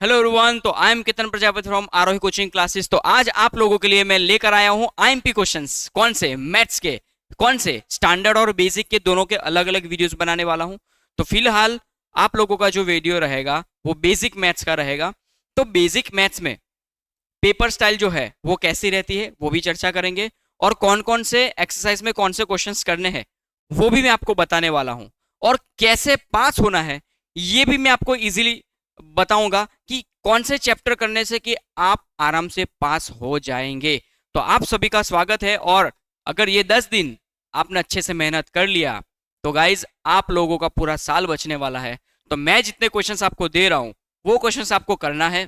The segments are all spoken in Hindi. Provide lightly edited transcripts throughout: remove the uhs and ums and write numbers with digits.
Hello everyone. तो I am Ketan Prajapati from Aarohi coaching classes. तो आज आप लोगों के लिए मैं लेकर आया हूं आईएमपी क्वेश्चंस। कौन से? मैथ्स के। कौन से? स्टैंडर्ड और बेसिक के दोनों के अलग अलग वीडियोस बनाने वाला हूं। तो फिलहाल आप लोगों का जो वीडियो रहेगा वो बेसिक मैथ्स का रहेगा। तो बेसिक मैथ्स में पेपर स्टाइल जो है वो कैसी रहती है वो भी चर्चा करेंगे, और कौन कौन से एक्सरसाइज में कौन से क्वेश्चंस करने हैं वो भी मैं आपको बताने वाला हूं, और कैसे पास होना है ये भी मैं आपको इजीली बताऊंगा कि कौन से चैप्टर करने से कि आप आराम से पास हो जाएंगे। तो आप सभी का स्वागत है। और अगर ये 10 दिन आपने अच्छे से मेहनत कर लिया तो गाइज आप लोगों का पूरा साल बचने वाला है। तो मैं जितने क्वेश्चंस आपको दे रहा हूं वो क्वेश्चंस आपको करना है,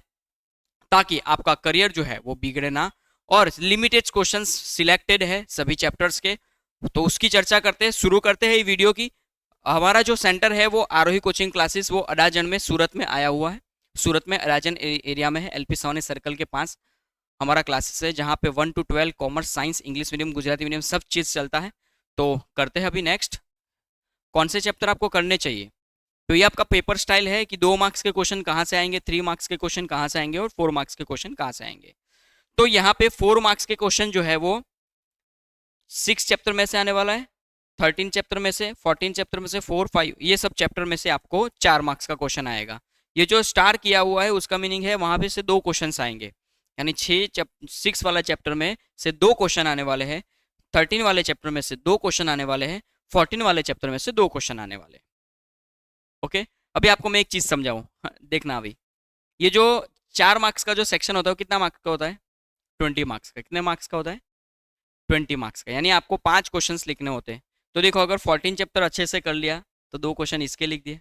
ताकि आपका करियर जो है वो बिगड़े ना। और लिमिटेड क्वेश्चंस सिलेक्टेड है सभी चैप्टर्स के। तो उसकी चर्चा करते हैं, शुरू करते हैं ये वीडियो की। हमारा जो सेंटर है वो आरोही कोचिंग क्लासेस वो अडाजन में सूरत में आया हुआ है। सूरत में अडाजन एरिया में है, एलपी सोनी सर्कल के पास हमारा क्लासेस है, जहाँ पे 1 to 12 commerce, science, English medium, Gujarati medium सब चीज़ चलता है। तो करते हैं अभी नेक्स्ट। कौन से चैप्टर आपको करने चाहिए? तो ये आपका पेपर स्टाइल है कि 2 मार्क्स के क्वेश्चन कहाँ से आएंगे, 3 मार्क्स के क्वेश्चन कहाँ से आएंगे और 4 मार्क्स के क्वेश्चन कहाँ से आएंगे। तो यहाँ पे 4 मार्क्स के क्वेश्चन जो है वो 6 चैप्टर में से आने वाला है, 13 चैप्टर में से, 14 चैप्टर में से, 4, 5 ये सब चैप्टर में से आपको 4 मार्क्स का क्वेश्चन आएगा। ये जो स्टार किया हुआ है उसका मीनिंग है वहां पे से 2 क्वेश्चन आएंगे, यानी 6 वाला चैप्टर में से 2 क्वेश्चन आने वाले हैं, 13 वाले चैप्टर में से 2 क्वेश्चन आने वाले हैं, 14 वाले चैप्टर में से 2 क्वेश्चन आने वाले हैं। ओके, अभी आपको मैं एक चीज समझाऊं, देखना अभी। ये जो 4 मार्क्स का जो सेक्शन होता है वो कितना मार्क्स का होता है? 20 मार्क्स का। कितने मार्क्स का होता है? 20 मार्क्स का, यानी आपको 5 क्वेश्चंस लिखने होते हैं। तो देखो, अगर 14 चैप्टर अच्छे से कर लिया तो 2 क्वेश्चन इसके लिख दिए।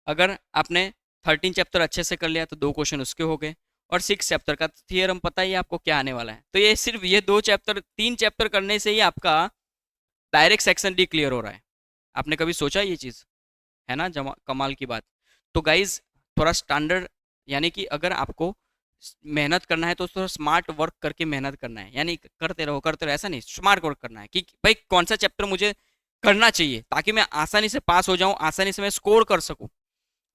अगर आपने 13 चैप्टर अच्छे से कर लिया तो 2 क्वेश्चन उसके हो गए। और 6 चैप्टर का थियरम पता ही है आपको क्या आने वाला है। तो ये सिर्फ ये 2 चैप्टर 3 चैप्टर करने से ही आपका डायरेक्ट सेक्शन डी क्लियर हो रहा है। आपने कभी सोचा ये चीज़? है ना कमाल की बात। तो गाइज थोड़ा स्टैंडर्ड, यानी कि अगर आपको मेहनत करना है तो थोड़ा स्मार्ट वर्क करके मेहनत करना है, यानी करते रहो, ऐसा नहीं, स्मार्ट वर्क करना है कि भाई कौन सा चैप्टर मुझे करना चाहिए ताकि मैं आसानी से पास हो जाऊं, आसानी से मैं स्कोर कर सकूं।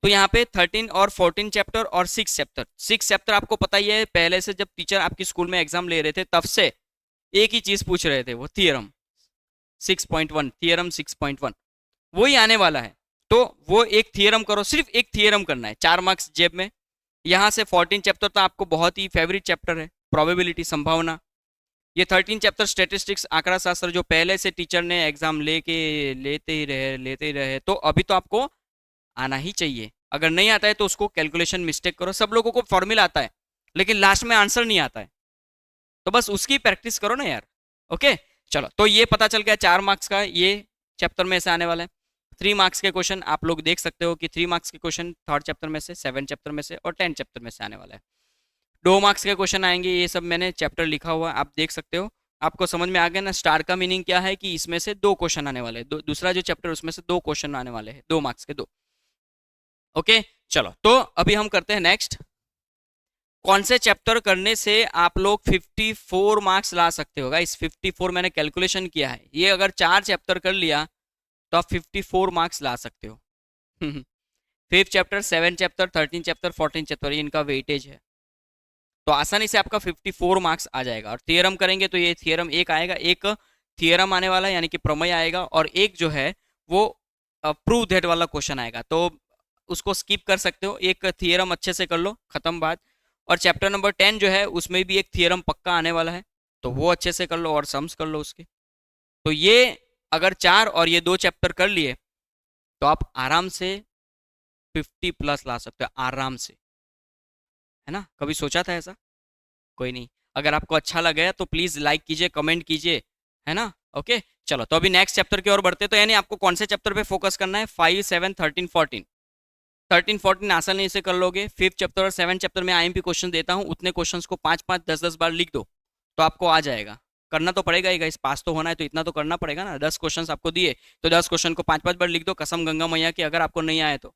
तो यहाँ पे 13 और 14 चैप्टर और 6 चैप्टर। 6 चैप्टर आपको पता ही है, पहले से जब टीचर आपकी स्कूल में एग्जाम ले रहे थे तब से एक ही चीज पूछ रहे थे, वो थियरम 6.1, थियरम 6.1 वही आने वाला है। तो वो एक थियरम करो, सिर्फ एक थियरम करना है, 4 मार्क्स जेब में। यहाँ से 14 चैप्टर तो आपको बहुत ही फेवरेट चैप्टर है, प्रोबेबिलिटी, संभावना। ये 13 चैप्टर स्टेटिस्टिक्स, आंकड़ा शास्त्र, जो पहले से टीचर ने एग्जाम लेते ही रहे, तो अभी तो आपको आना ही चाहिए। अगर नहीं आता है तो उसको कैलकुलेशन मिस्टेक करो। सब लोगों को फॉर्मूला आता है लेकिन लास्ट में आंसर नहीं आता है, तो बस उसकी प्रैक्टिस करो ना यार। ओके, चलो, तो ये पता चल गया 4 मार्क्स का ये चैप्टर में से आने वाला है। 3 मार्क्स के क्वेश्चन आप लोग देख सकते हो कि 3 मार्क्स के क्वेश्चन 3rd चैप्टर में से, 7 चैप्टर में से और 10 चैप्टर में से आने वाला है। 2 मार्क्स के क्वेश्चन आएंगे, ये सब मैंने चैप्टर लिखा हुआ आप देख सकते हो। आपको समझ में आ गया ना स्टार का मीनिंग क्या है, कि इसमें से 2 क्वेश्चन आने वाले हैं। दूसरा जो चैप्टर उसमें से 2 क्वेश्चन आने वाले हैं, 2 मार्क्स के 2। ओके, चलो, तो अभी हम करते हैं नेक्स्ट। कौन से चैप्टर करने से आप लोग 54 मार्क्स ला सकते हो? इस 54 मैंने कैलकुलेशन किया है, ये अगर 4 चैप्टर कर लिया तो आप 54 मार्क्स ला सकते हो। 5th chapter, 7 chapter, 13 chapter, 14 chapter, इनका वेटेज है। तो आसानी से आपका 54 मार्क्स आ जाएगा। और थियरम करेंगे तो ये थियरम एक आएगा, एक थियरम आने वाला है, यानी कि प्रमेय आएगा, और एक जो है वो प्रूव दैट वाला क्वेश्चन आएगा। तो उसको स्किप कर सकते हो, एक थियरम अच्छे से कर लो, खत्म बात। और चैप्टर नंबर 10 जो है उसमें भी एक थियरम पक्का आने वाला है, तो वो अच्छे से कर लो और सम्स कर लो उसके। तो ये अगर 4 और ये 2 चैप्टर कर लिए तो आप आराम से 50+ ला सकते हो, आराम से। है ना? कभी सोचा था ऐसा? कोई नहीं। अगर आपको अच्छा लगे तो प्लीज लाइक कीजिए, कमेंट कीजिए, है ना? ओके, चलो, तो अभी नेक्स्ट चैप्टर की ओर बढ़ते। तो यानी आपको कौन से चैप्टर पे फोकस करना है? 5, 7, 13, 14। 13, 14 आसानी से कर लोगे। 5th चैप्टर और 7th चैप्टर में आईएमपी क्वेश्चन देता हूँ, उतने क्वेश्चंस को 5-5, 10-10 बार लिख दो तो आपको आ जाएगा। करना तो पड़ेगा ही गाइस, पास तो होना है तो इतना तो करना पड़ेगा ना। 10 क्वेश्चन आपको दिए तो 10 क्वेश्चन को 5-5 बार लिख दो, कसम गंगा मैया की, अगर आपको नहीं आए तो।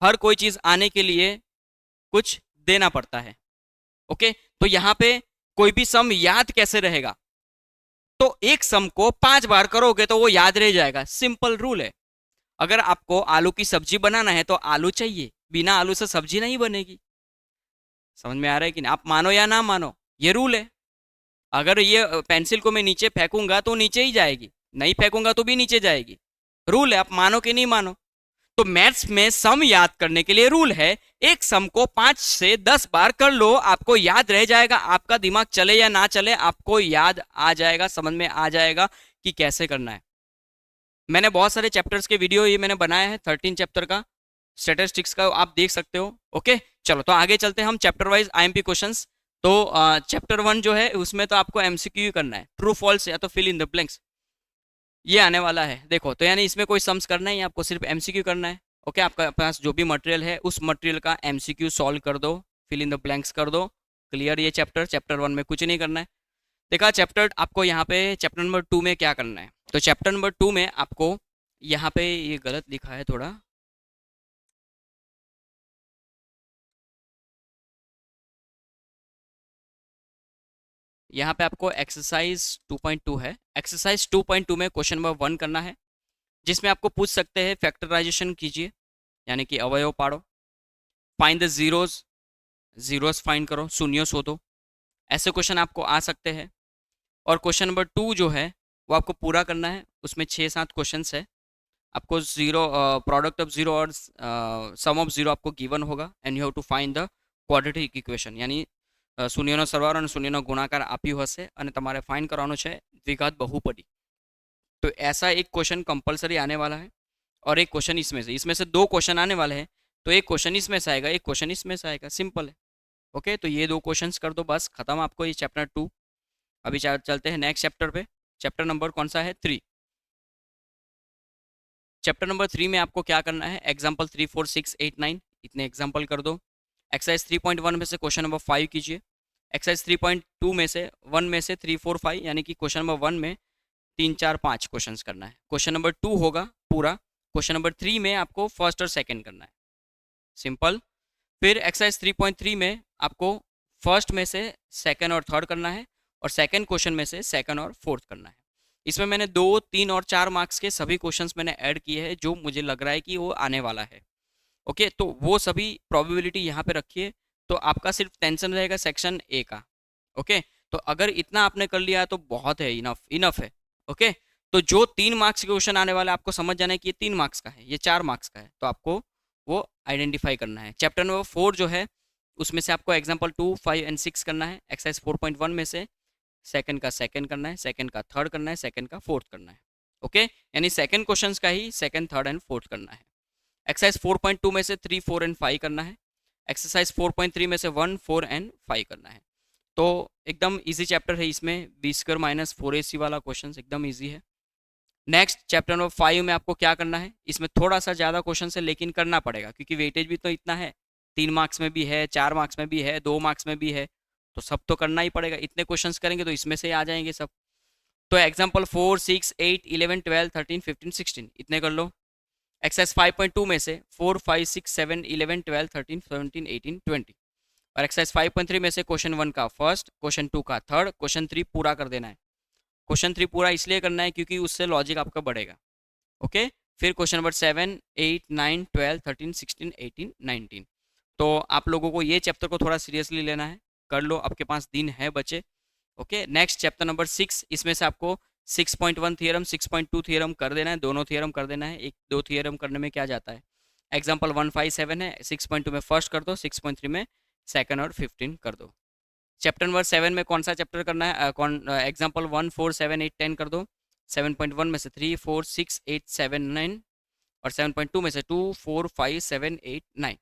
हर कोई चीज आने के लिए कुछ देना पड़ता है। ओके, तो यहाँ पे कोई भी सम याद कैसे रहेगा? तो एक सम को 5 बार करोगे तो वो याद रह जाएगा, सिंपल रूल है। अगर आपको आलू की सब्जी बनाना है तो आलू चाहिए, बिना आलू से सब्जी नहीं बनेगी। समझ में आ रहा है कि नहीं? आप मानो या ना मानो, ये रूल है। अगर ये पेंसिल को मैं नीचे फेंकूंगा तो नीचे ही जाएगी, नहीं फेंकूंगा तो भी नीचे जाएगी। रूल है, आप मानो कि नहीं मानो। तो मैथ्स में सम याद करने के लिए रूल है, एक सम को 5 से 10 बार कर लो, आपको याद रह जाएगा। आपका दिमाग चले या ना चले, आपको याद आ जाएगा, समझ में आ जाएगा कि कैसे करना है। मैंने बहुत सारे चैप्टर्स के वीडियो ये मैंने बनाया है, 13 चैप्टर का स्टेटिस्टिक्स का, आप देख सकते हो। ओके, चलो तो आगे चलते हैं हम चैप्टर वाइज आईएमपी क्वेश्चंस। तो चैप्टर 1 जो है उसमें तो आपको एमसीक्यू करना है, ट्रू फॉल्स या तो फिल इन द ब्लैंक्स, ये आने वाला है। देखो तो यानी इसमें कोई सम्स करना है, आपको सिर्फ एमसीक्यू करना है। ओके, आपका पास जो भी मटेरियल है उस मटेरियल का एमसीक्यू सॉल्व कर दो, फिल इन द ब्लैंक्स कर दो, क्लियर। ये चैप्टर 1 में कुछ नहीं करना है। देखा चैप्टर आपको यहाँ पे चैप्टर नंबर 2 में क्या करना है। तो चैप्टर नंबर 2 में आपको यहाँ पे ये गलत लिखा है थोड़ा, यहाँ पे आपको एक्सरसाइज 2.2 है। एक्सरसाइज 2.2 में क्वेश्चन नंबर 1 करना है, जिसमें आपको पूछ सकते हैं फैक्टराइजेशन कीजिए, यानी कि अवयव पाड़ो, find the zeros, zeros find करो, शून्य शोधो। ऐसे क्वेश्चन आपको आ सकते हैं। और क्वेश्चन नंबर 2 जो है वो आपको पूरा करना है, उसमें 6-7 क्वेश्चन है। आपको जीरो प्रोडक्ट ऑफ जीरो और सम ऑफ जीरो आपको गिवन होगा, and you have to find the quadratic equation, यानी શૂન્યનો સરવાળો અને શૂન્યનો ગુણાકાર આપ્યું હશે અને તમારે ફાઇન્ડ કરવાનો છે દ્વિઘાત बहुपदी। तो ऐसा एक क्वेश्चन कंपलसरी आने वाला है, और एक क्वेश्चन इसमें से 2 क्वेश्चन आने वाले हैं। तो एक क्वेश्चन इसमें से आएगा, एक क्वेश्चन इसमें से आएगा, सिंपल है। ओके, तो ये 2 क्वेश्चंस कर दो, बस खत्म आपको ये चैप्टर 2। अभी चलते हैं नेक्स्ट चैप्टर पे। चैप्टर नंबर कौन सा है? 3। चैप्टर नंबर 3 में आपको क्या करना है, एग्जाम्पल 3, 4, 6, 8, 9 इतने एग्जाम्पल कर दो। एक्सरसाइज 3.1 में से क्वेश्चन नंबर 5 कीजिए। एक्सरसाइज 3.2 में से 1 में से 3, 4, 5, यानी कि क्वेश्चन नंबर 1 में 3, 4, 5 क्वेश्चन करना है। क्वेश्चन नंबर 2 होगा पूरा। क्वेश्चन नंबर 3 में आपको फर्स्ट और सेकंड करना है, सिंपल। फिर एक्सरसाइज 3.3 में आपको फर्स्ट में से सेकंड और थर्ड करना है, और सेकंड क्वेश्चन में से सेकंड और फोर्थ करना है। इसमें मैंने 2, 3 और 4 मार्क्स के सभी क्वेश्चंस मैंने ऐड किए हैं, जो मुझे लग रहा है कि वो आने वाला है। ओके, तो वो सभी प्रोबेबिलिटी यहाँ पे रखिए, तो आपका सिर्फ टेंशन रहेगा सेक्शन ए का। ओके, तो अगर इतना आपने कर लिया तो बहुत है, इनफ इनफ है। ओके, तो जो 3 मार्क्स के क्वेश्चन आने वाला है आपको समझ जाना है कि ये 3 मार्क्स का है, ये 4 मार्क्स का है, तो आपको वो आइडेंटिफाई करना है। चैप्टर नंबर 4 जो है उसमें से आपको एग्जाम्पल 2, 5 एंड 6 करना है। एक्सरसाइज 4.1 में से सेकंड का सेकंड करना है, सेकंड का थर्ड करना है, सेकंड का फोर्थ करना है। ओके, यानी सेकंड क्वेश्चन का ही सेकंड, थर्ड एंड फोर्थ करना है। एक्सरसाइज 4.2 में से 3, 4 एंड 5 करना है। एक्सरसाइज 4.3 में से 1, 4 एंड 5 करना है। तो एकदम इजी चैप्टर है, इसमें b² - 4ac वाला क्वेश्चन एकदम इजी है। नेक्स्ट चैप्टर नंबर 5 में आपको क्या करना है, इसमें थोड़ा सा ज़्यादा क्वेश्चन है लेकिन करना पड़ेगा, क्योंकि वेटेज भी तो इतना है, 3 मार्क्स में भी है, 4 मार्क्स में भी है, 2 मार्क्स में भी है, तो सब तो करना ही पड़ेगा। इतने क्वेश्चंस करेंगे तो इसमें से आ जाएंगे सब। तो एग्जाम्पल 4, 6, 8, 11, 12, 13, 15, 16 इतने कर लो। एक्सरसाइज 5.2 में से 4, 5, 6, 7, 11, 12, 13, 17, 18, 20, और एक्सरसाइज 5.3 में से क्वेश्चन 1 का फर्स्ट, क्वेश्चन 2 का थर्ड, क्वेश्चन 3 पूरा कर देना है। क्वेश्चन 3 पूरा इसलिए करना है क्योंकि उससे लॉजिक आपका बढ़ेगा। ओके, फिर क्वेश्चन नंबर 7, 8, 9, 12, 13, 16, 18, 19। तो आप लोगों को ये चैप्टर को थोड़ा सीरियसली लेना है, कर लो, आपके पास दिन है बचे। ओके, नेक्स्ट चैप्टर नंबर 6, इसमें से आपको 6.1 थियरम, 6.2 थियरम कर देना है, दोनों थियरम कर देना है। एक 2 थियरम करने में क्या जाता है, एग्जाम्पल 157 है, 6.2 में फर्स्ट कर दो, 6.3 में सेकंड और 15 कर दो। चैप्टर नंबर 7 में कौन सा चैप्टर करना है, कौन एग्जाम्पल 1, 4, 7, 8, 10 कर दो। 7.1 में से 3, 4, 6, 8, 7, 9, और 7.2 में से 2, 4, 5, 7, 8, 9।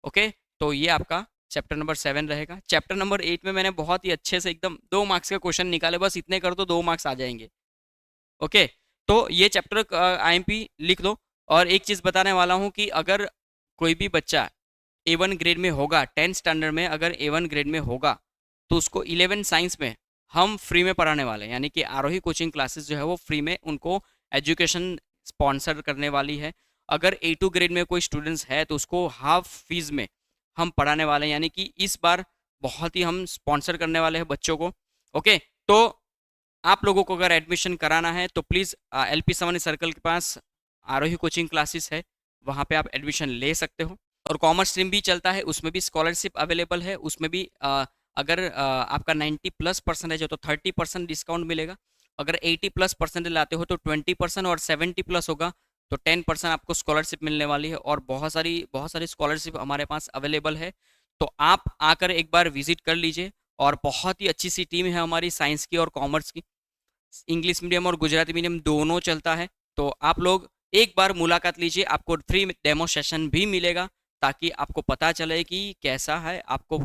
ओके, तो ये आपका चैप्टर नंबर 7 रहेगा। चैप्टर नंबर 8 में मैंने बहुत ही अच्छे से एकदम 2 मार्क्स का क्वेश्चन निकाले, बस इतने कर दो 2 मार्क्स आ जाएंगे। ओके, तो ये चैप्टर आईएमपी लिख लो। और एक चीज़ बताने वाला हूँ कि अगर कोई भी बच्चा A1 ग्रेड में होगा, 10th स्टैंडर्ड में अगर A1 ग्रेड में होगा, तो उसको 11 साइंस में हम फ्री में पढ़ाने वाले हैं, यानी कि आरोही कोचिंग क्लासेस जो है वो फ्री में उनको एजुकेशन स्पॉन्सर करने वाली है। अगर A2 ग्रेड में कोई स्टूडेंट्स है तो उसको हाफ फीस में हम पढ़ाने वाले हैं, यानी कि इस बार बहुत ही हम स्पॉन्सर करने वाले हैं बच्चों को। ओके, तो आप लोगों को अगर एडमिशन कराना है तो प्लीज़ LP सवानी सर्कल के पास आरोही कोचिंग क्लासेस है, वहाँ पे आप एडमिशन ले सकते हो। और कॉमर्स स्ट्रीम भी चलता है, उसमें भी स्कॉलरशिप अवेलेबल है, उसमें भी अगर आपका 90+% है तो 30% डिस्काउंट मिलेगा, अगर 80+% लाते हो तो 20%, और 70+ होगा तो 10% आपको स्कॉलरशिप मिलने वाली है। और बहुत सारी स्कॉलरशिप हमारे पास अवेलेबल है, तो आप आकर एक बार विजिट कर लीजिए। और बहुत ही अच्छी सी टीम है हमारी, साइंस की और कॉमर्स की, इंग्लिश मीडियम और गुजराती मीडियम दोनों चलता है। तो आप लोग एक बार मुलाकात लीजिए, आपको फ्री डेमो सेशन भी मिलेगा, ताकि आपको पता चले कि कैसा है, आपको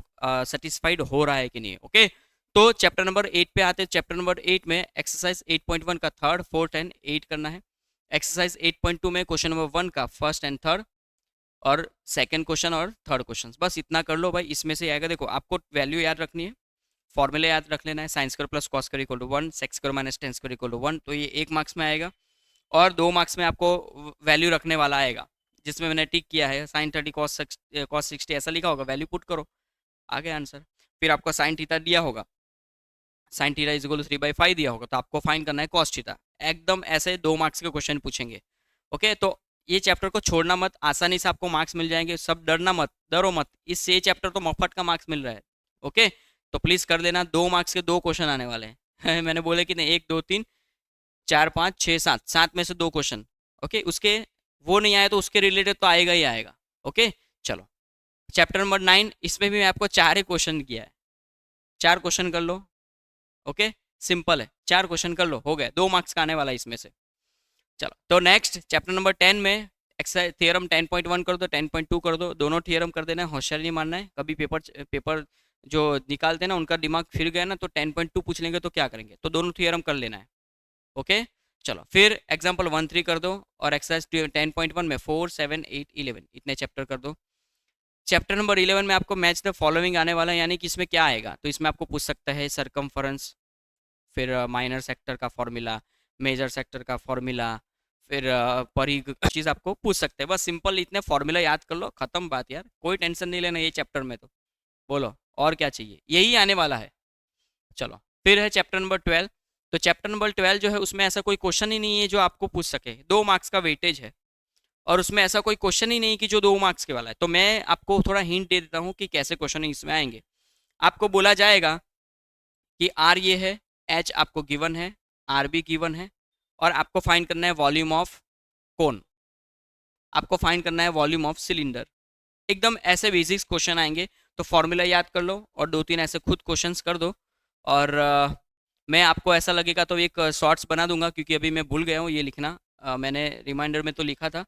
सेटिस्फाइड हो रहा है कि नहीं। ओके, तो चैप्टर नंबर 8 पे आते हैं। चैप्टर नंबर 8 में एक्सरसाइज 8.1 का थर्ड, फोर्थ एंड 8 करना है। एक्सरसाइज 8.2 में क्वेश्चन नंबर 1 का फर्स्ट एंड थर्ड, और सेकंड क्वेश्चन और थर्ड क्वेश्चन, बस इतना कर लो भाई। इसमें से आएगा, देखो आपको वैल्यू याद रखनी है, फॉर्मूला याद रख लेना है, sine square plus cos square equal to 1, sec square minus tan square equal to 1, तो ये 1 मार्क्स में आएगा। और 2 मार्क्स में आपको वैल्यू रखने वाला आएगा, जिसमें मैंने टिक किया है, साइन 30 कॉस 60 ऐसा लिखा होगा, वैल्यू पुट करो, आ गया आंसर। फिर आपको साइन थीटा दिया होगा, sine theta is equal to 3/5 दिया होगा, तो आपको फाइंड करना है कॉस थीटा। एकदम ऐसे 2 मार्क्स के क्वेश्चन पूछेंगे। ओके, तो ये चैप्टर को छोड़ना मत, आसानी से आपको मार्क्स मिल जाएंगे, सब डरना मत, डरो मत, इससे ये चैप्टर तो मफत का मार्क्स मिल रहा है। ओके, तो प्लीज कर लेना, 2 मार्क्स के 2 क्वेश्चन आने वाले हैं मैंने बोले कि नहीं, 1 2 3 4 5 6 7, 7 में से 2 क्वेश्चन। ओके, उसके वो नहीं आया तो उसके रिलेटेड तो आएगा ही आएगा। ओके, चलो चैप्टर नंबर 9, इसमें भी मैं आपको 4 ही क्वेश्चन किया है, 4 क्वेश्चन कर लो। ओके, सिंपल है, 4 क्वेश्चन कर लो, हो गए, 2 मार्क्स का आने वाला है इसमें से। चलो, तो नेक्स्ट चैप्टर नंबर 10 में एक्सरसाइज थियरम 10.1 कर दो, 10.2 कर दो, दोनों थियरम कर देना है, होशियार नहीं मानना है। कभी पेपर जो निकालते हैं ना, उनका दिमाग फिर गया ना, तो 10.2 पूछ लेंगे तो क्या करेंगे, तो दोनों थियरम कर लेना है। ओके, चलो फिर एग्जाम्पल 1 3 कर दो, और एक्सरसाइज 10.1 में 4 7 8 11 इतने चैप्टर कर दो। चैप्टर नंबर 11 में आपको मैच द फॉलोइंग आने वाला है, यानी कि इसमें क्या आएगा, तो इसमें आपको पूछ सकता है सरकमफरेंस, फिर माइनर सेक्टर का फॉर्मूला, मेजर सेक्टर का फॉर्मूला, फिर परिघ चीज़ आपको पूछ सकते हैं। बस सिंपल इतने फॉर्मूला याद कर लो, खत्म बात यार, कोई टेंशन नहीं लेना ये चैप्टर में। तो बोलो और क्या चाहिए, यही आने वाला है। चलो फिर है चैप्टर नंबर 12। तो चैप्टर नंबर 12 जो है, उसमें ऐसा कोई क्वेश्चन ही नहीं है जो आपको पूछ सके, 2 मार्क्स का वेटेज है, और उसमें ऐसा कोई क्वेश्चन ही नहीं कि जो 2 मार्क्स के वाला है। तो मैं आपको थोड़ा हिंट दे देता हूँ कि कैसे क्वेश्चन इसमें आएंगे। आपको बोला जाएगा कि आर ये है, एच आपको गिवन है, आर भी गिवन है, और आपको फाइंड करना है वॉल्यूम ऑफ कोन, आपको फाइंड करना है वॉल्यूम ऑफ सिलेंडर। एकदम ऐसे बेसिक्स क्वेश्चन आएंगे, तो फॉर्मूला याद कर लो और 2 3 ऐसे खुद क्वेश्चंस कर दो। और मैं आपको ऐसा लगेगा तो एक शॉर्ट्स बना दूंगा, क्योंकि अभी मैं भूल गया हूँ ये लिखना, मैंने रिमाइंडर में तो लिखा था,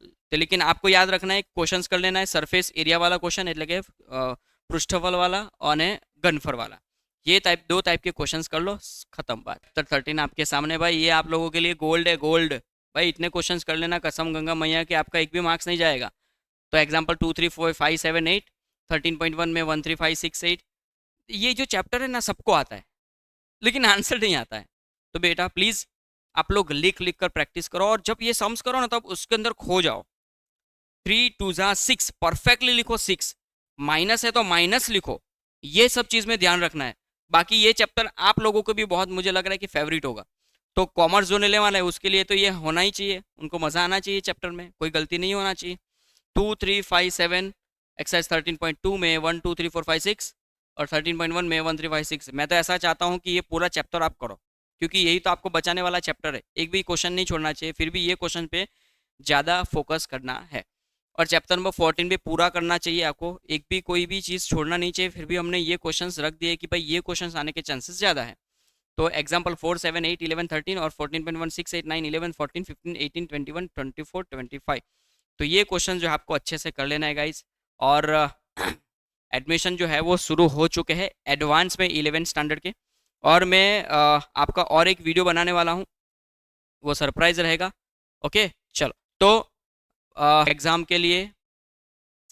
तो लेकिन आपको याद रखना है, क्वेश्चंस कर लेना है सरफेस एरिया वाला क्वेश्चन, એટલે કે पृष्ठफल वाला और घनफल वाला, ये टाइप 2 टाइप के क्वेश्चंस कर लो, खत्म बात। तो 13 आपके सामने भाई, ये आप लोगों के लिए गोल्ड है, गोल्ड भाई, इतने क्वेश्चंस कर लेना, कसम गंगा मैया के आपका एक भी मार्क्स नहीं जाएगा। तो एग्जाम्पल 2 3 4 5 7 8, 13.1 में 1 3 5 6 8, ये जो चैप्टर है ना सबको आता है, लेकिन आंसर नहीं आता है। तो बेटा प्लीज आप लोग लिख लिख कर प्रैक्टिस करो, और जब ये सम्स करो ना, तब उसके अंदर खो जाओ। 3 2 6 परफेक्टली लिखो, 6 माइनस है तो माइनस लिखो, ये सब चीज में ध्यान रखना है। बाकी ये चैप्टर आप लोगों को भी बहुत, मुझे लग रहा है कि फेवरेट होगा। तो कॉमर्स जो लेने वाला है उसके लिए तो ये होना ही चाहिए, उनको मजा आना चाहिए चैप्टर में, कोई गलती नहीं होना चाहिए। 2 3 5 7 एक्सरसाइज 13.2 में 1 2 3 4 5 6, और 13.1 में 1 3 5 6। मैं तो ऐसा चाहता हूँ कि ये पूरा चैप्टर आप करो, क्योंकि यही तो आपको बचाने वाला चैप्टर है, एक भी क्वेश्चन नहीं छोड़ना चाहिए, फिर भी ये क्वेश्चन पे ज़्यादा फोकस करना है। और चैप्टर नंबर 14 भी पूरा करना चाहिए आपको, एक भी कोई भी चीज़ छोड़ना नहीं चाहिए। फिर भी हमने ये क्वेश्चंस रख दिए कि भाई ये क्वेश्चंस आने के चांसेस ज़्यादा है। तो एग्जाम्पल 4 7 8 11 13 और 14.1 6 8 9 11 14 15 18 21 24 25, तो ये क्वेश्चन जो है आपको अच्छे से कर लेना है गाइज। और एडमिशन जो है वो शुरू हो चुके हैं एडवांस में 11 स्टैंडर्ड के, और मैं आपका और एक वीडियो बनाने वाला हूँ, वो सरप्राइज रहेगा। ओके, चलो तो एग्ज़ाम के लिए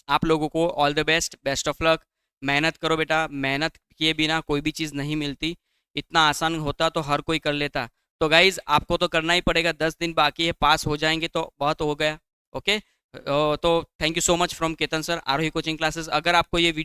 आप लोगों को all the best, best of luck. मेहनत करो बेटा, मेहनत किए बिना कोई भी चीज़ नहीं मिलती, इतना आसान होता तो हर कोई कर लेता। तो गाइज आपको तो करना ही पड़ेगा, 10 दिन बाकी है, पास हो जाएंगे तो बहुत हो गया। ओके, तो thank you so much from Ketan sir, Aarohi coaching classes. अगर आपको ये